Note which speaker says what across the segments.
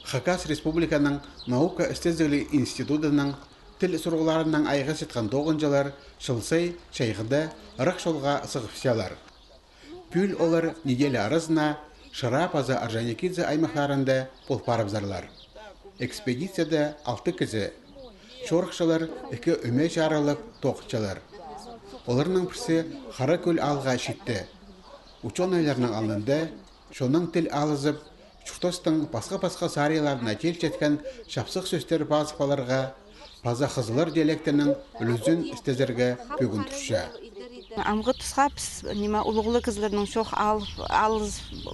Speaker 1: Хакас Республиканың Наука істездіглі институтының тіл сұрғыларының айға сетқан доғынжалар шылсай шайғыда ырық жолға сығыпсиялар. Пүл олар неделі арызына Шыра паза Орджоникидзе аймақтарында полпарыбзарлар. Экспедицияда 6 кізі. Шорықшылар 2 үме жарылық тоқчылар. Оларның бірсі Қара көл алға шетті. Ученыйларның алынды, шоның тіл алызып, Чуртостың басқа-басқа сариларына тел жеткен шапсық сөстер базықпаларға, паза қызылыр диалектінің үлізін істезерге бүгін тұршы.
Speaker 2: Амғы тұсқа біз ұлығылы кізлерінің шоқ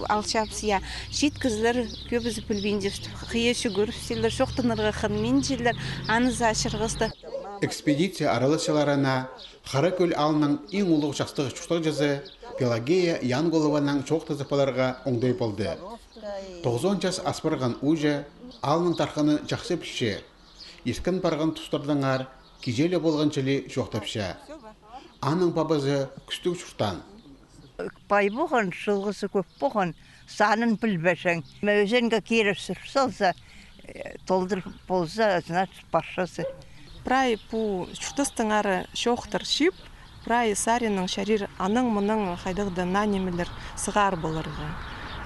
Speaker 2: алшапсия. Шет кізлер көбізі пілбейіндеп, қие шүгір, селер шоқтынырғы қынмен желер, аныза ашырғысты.
Speaker 1: Экспедиция аралысыларына Қара көл алының ең ұлық жастығы чуқтық жазы Пелагея Янголованың шоқты зыпаларға оңдай болды. 90 жас аспырған ұжы алының тарқаны жақсы піші. Ескін барған тұстырдың ар, кежелі болған чілі жоқтапша. Аның бабызы күстік шуқтан.
Speaker 3: Бай болған, шылғысы көп болған, санын білбәшің. Өзенге керіп сұрсалса, толдыр болса, значит, паршасы.
Speaker 4: Прай пу чуртыстың ары шоқтыр шип, прай саринның шарир аның мұның қайдығды нанемелер сығар болырға.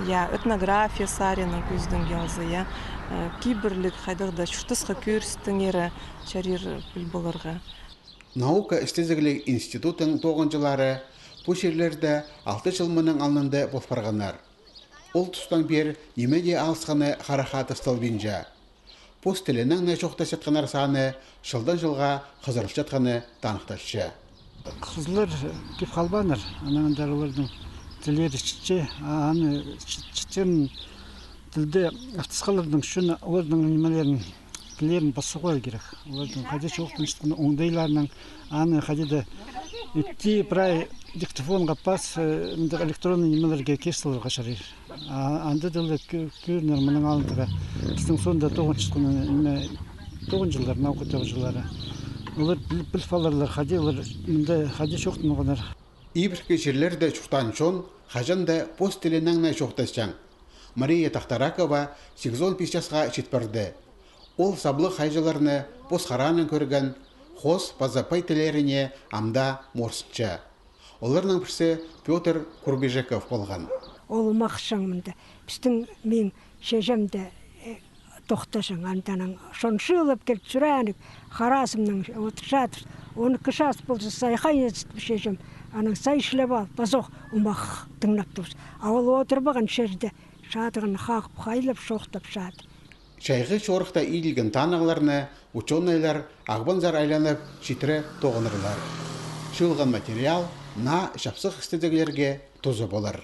Speaker 4: Я этнография саринның көздің ялзы, я кибірлік қайдығды чуртысқы көрістің ері шарир біл болырға.
Speaker 1: Наука істезігілік институтың тоғынжылары бұл жерлерді 6 жылмының алынды болфарғанар. Ол тұстан бер немеде алысқаны қарақаты сталбинжа. Пост тілінің не жоқта сетқанар саны жылдан жылға қызырып жатқаны танықташы.
Speaker 5: Қызылыр кеп қалбаныр, анағандар олардың тілері шітше, аны шіттерін тілді ақтысқалардың үшін олардың немелерін тілерін басы қой керек. Олардың қаде жоқтың шытқаны оңдайларының аны қадеді үтті бірай диктофонға пас электронный немелерге кестілер қашарыр. Анды ділі көрінер мұның алындыға. Біздің сонда 9 жылдар, наука 9 жылдары. Олар білфаларлар қаде, олар қаде жоқтың оғанар.
Speaker 1: Ибіркі жерлерді шуқтан шон, қажанда пост тілініңне жоқтасчан. Мария Тахтаракова 85 жасқа жетпірді. Ол саблы қайжыларыны пост қаранын көрген қос пазапай тілеріне амда морсытча. Оларның бірсі Петр Курбежеков болған.
Speaker 6: Ол мақшаңымды. Біздің мен шежемді тоқташың антаның. Шоншы ылып келіп сүрәнік, қарасымның отыршатыр. Оны кышас болсы сайқай етіп шежем. Аның сай шілеп ал, базоқ ұмақ тыңнап тұрс. Ауыл отырбаған шерді шатығын қақып, қайлып, шоқтап шады.
Speaker 1: Шайғы шорықта иілген танығыларны ученыйлар ағбанзар айланып шитірі тоғынырлар. Шылған материал на шапсық істедігілерге тұзы болар.